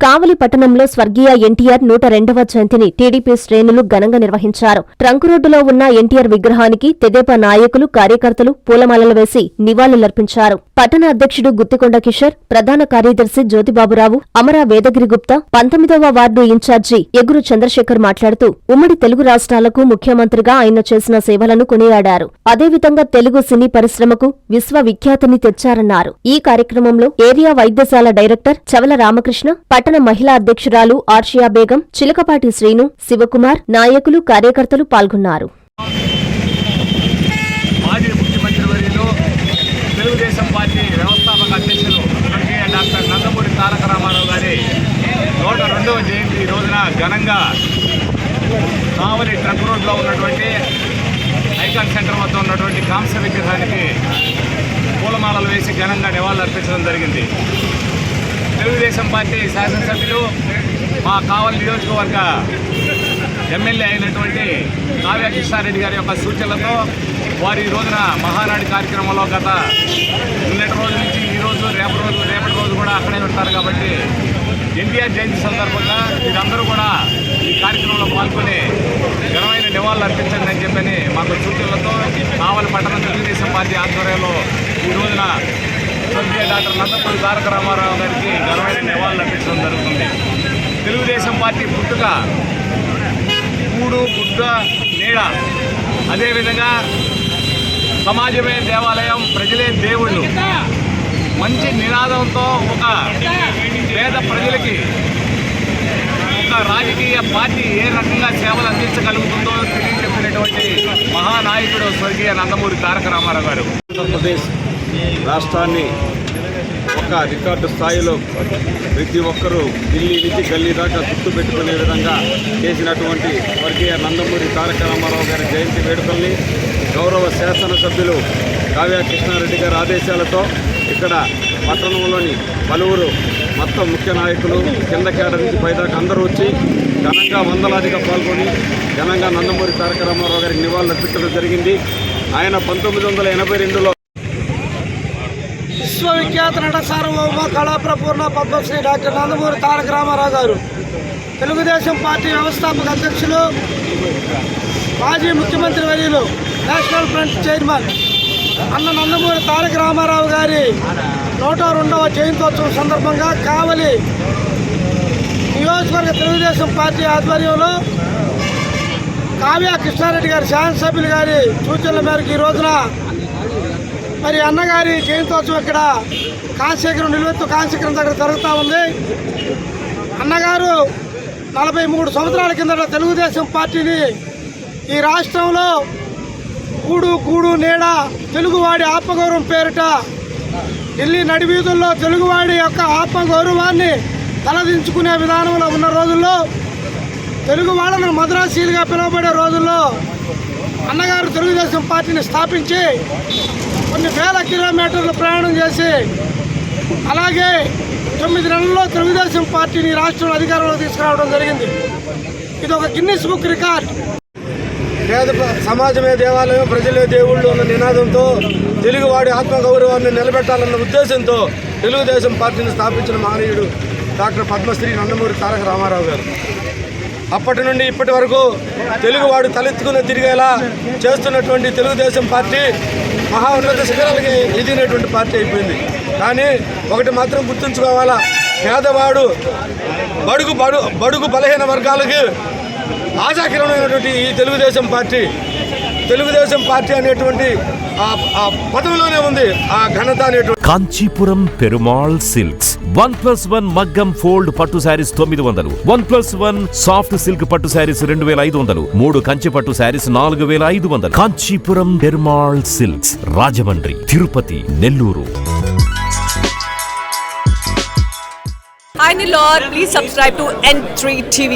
కావలి పట్టణంలో స్వర్గీయ ఎన్టీఆర్ 102వ జయంతిని టీడీపీ శ్రేణులు ఘనంగా నిర్వహించారు. ట్రంక్ రోడ్డులో ఉన్న ఎన్టీఆర్ విగ్రహానికి తెదేపా నాయకులు, కార్యకర్తలు పూలమాలలు వేసి నివాళులర్పించారు. పట్టణ అధ్యక్షుడు గుత్తికొండ కిషోర్, ప్రధాన కార్యదర్శి జ్యోతిబాబురావు, అమరా వేదగిరి గుప్తా, 19వ వార్డు ఇన్ఛార్జి ఎగురు చంద్రశేఖర్ మాట్లాడుతూ ఉమ్మడి తెలుగు రాష్ట్రాలకు ముఖ్యమంత్రిగా ఆయన చేసిన సేవలను కొనియాడారు. అదేవిధంగా తెలుగు సినీ పరిశ్రమకు విశ్వవిఖ్యాతిని తెచ్చారన్నారు. ఈ కార్యక్రమంలో ఏరియా వైద్యశాల డైరెక్టర్ చవల రామకృష్ణ, పట్టణ మహిళా అధ్యక్షురాలు ఆర్షియా బేగం, చిలకపాటి శ్రీను, శివకుమార్, నాయకులు, కార్యకర్తలు పాల్గొన్నారు. మాజీ ముఖ్యమంత్రి వర్యులు తెలుగుదేశం పార్టీ వ్యవస్థాపక అధ్యక్షులు స్వర్గీయ డాక్టర్ నందమూరి తారక రామారావు గారి 102వ జయంతి ఈ రోజున ఘనంగా కావలి ట్రంక్ రోడ్లో ఉన్నటువంటి ఐకాన్ సెంటర్ వద్ద ఉన్నటువంటి కాంస్య విగ్రహానికి పూలమాలలు వేసి ఘనంగా నివాళులు అర్పించడం జరిగింది. తెలుగుదేశం పార్టీ శాసనసభ్యులు, మా కావలి నియోజకవర్గ ఎమ్మెల్యే అయినటువంటి కావ్య కృష్ణారెడ్డి గారి యొక్క సూచనలతో వారు ఈ రోజున మహానాడు కార్యక్రమంలో గత నిన్నటి రోజు నుంచి ఈ రోజు రేపటి రోజు కూడా అక్కడే ఉంటారు. కాబట్టి ఎన్టీఆర్ జయంతి సందర్భంగా మీరందరూ కూడా ఈ కార్యక్రమంలో పాల్గొని ఘనమైన నివాళులు అర్పించండి అని చెప్పని మాకు సూచనలతో కావలి పట్టణ తెలుగుదేశం పార్టీ ఆధ్వర్యంలో ఈ రోజున స్వర్గీయ డాక్టర్ నందమూరి తారక రామారావు గారికి ఘనమైన నివాళులు అర్పించడం జరుగుతుంది. తెలుగుదేశం పార్టీ పుట్టుక కూడు, గుడ్డ, నీడ, అదేవిధంగా సమాజమే దేవాలయం, ప్రజలే దేవుళ్ళు మంచి నినాదంతో ఒక పేద ప్రజలకి ఒక రాజకీయ పార్టీ ఏ రకంగా సేవలు అందించగలుగుతుందో తెలియజెప్పినటువంటి మహానాయకుడు స్వర్గీయ నందమూరి తారక రామారావు గారు. ఆంధ్రప్రదేశ్ రాష్ట్రాన్ని ఒక రికార్డు స్థాయిలో ప్రతి ఒక్కరూ ఢిల్లీ నుంచి గల్లీ దాకా గుర్తుపెట్టుకునే విధంగా చేసినటువంటి స్వర్గీయ నందమూరి తారక రామారావు గారి జయంతి వేడుకల్ని గౌరవ శాసనసభ్యులు కావ్య కృష్ణారెడ్డి గారి ఆదేశాలతో ఇక్కడ పట్టణంలోని పలువురు మొత్తం ముఖ్య నాయకులు కింద కేడర్ నుంచి పైదాకా అందరూ వచ్చి ఘనంగా వందలాదిగా పాల్గొని ఘనంగా నందమూరి తారక రామారావు గారికి నివాళులు అర్పించడం జరిగింది. ఆయన 1982లో విశ్వవిఖ్యాత నట సార్వభౌమ కళాప్రపూర్ణ పద్మశ్రీ డాక్టర్ నందమూరి తారక రామారావు గారు తెలుగుదేశం పార్టీ వ్యవస్థాపక అధ్యక్షులు, మాజీ ముఖ్యమంత్రి వర్యులు, నేషనల్ ఫ్రంట్ చైర్మన్ అన్న నందమూరి తారక రామారావు గారి 102వ జయంతోత్సవం సందర్భంగా కావలి నియోజకవర్గ తెలుగుదేశం పార్టీ ఆధ్వర్యంలో కావ్య కృష్ణారెడ్డి గారి శాసనసభ్యులు గారి సూచనల మేరకు ఈ రోజున మరి అన్నగారి జయంతోత్సవం ఇక్కడ కాశీకరం నిలువెత్తు కాశీకరం దగ్గర జరుగుతూ ఉంది. అన్నగారు 43 సంవత్సరాల కిందట తెలుగుదేశం పార్టీని ఈ రాష్ట్రంలో కూడు నీడ తెలుగువాడి ఆత్మగౌరవం పేరిట ఢిల్లీ నడివీధుల్లో తెలుగువాడి యొక్క ఆత్మగౌరవాన్ని తలదించుకునే విధానంలో ఉన్న రోజుల్లో, తెలుగు వాళ్ళను మద్రాసీలుగా పిలువబడే రోజుల్లో అన్నగారు తెలుగుదేశం పార్టీని స్థాపించి కొన్ని వేల కిలోమీటర్లు ప్రయాణం చేసి అలాగే 9 నెలల్లో తెలుగుదేశం పార్టీని రాష్ట్రంలో అధికారంలో తీసుకురావడం జరిగింది. ఇది ఒక గిన్నిస్ బుక్ రికార్డ్. పేద సమాజమే దేవాలయం, ప్రజలే దేవుళ్ళు అన్న నినాదంతో తెలుగువాడి ఆత్మగౌరవాన్ని నిలబెట్టాలన్న ఉద్దేశంతో తెలుగుదేశం పార్టీని స్థాపించిన మహనీయుడు డాక్టర్ పద్మశ్రీ నందమూరి తారక రామారావు గారు. అప్పటి నుండి ఇప్పటి వరకు తెలుగువాడు తలెత్తుకుని తిరిగేలా చేస్తున్నటువంటి తెలుగుదేశం పార్టీ మహా ఉన్నత శిఖరాలకి ఎదిగినటువంటి పార్టీ అయిపోయింది. కానీ ఒకటి మాత్రం గుర్తుంచుకోవాలా, పేదవాడు బడుగు బలహీన వర్గాలకి ఆశాకిరణమైనటువంటి ఈ తెలుగుదేశం పార్టీ అనేటువంటి ఆ పదవిలోనే ఉంది ఆ ఘనత అనేటువంటి. కాంచీపురం పెరుమాళ్ సిల్క్స్ 1+1 మగ్గం ఫోల్డ్ పట్టు శారీస్ 900, 1+1 సాఫ్ట్ సిల్క్ పట్టు శారీస్ 2500, 3 కంచి పట్టు saris 4500. Kanchipuram Perumal silks, Rajahmundry, Tirupati, Nellore. Hi Nilor, please subscribe to N3 TV.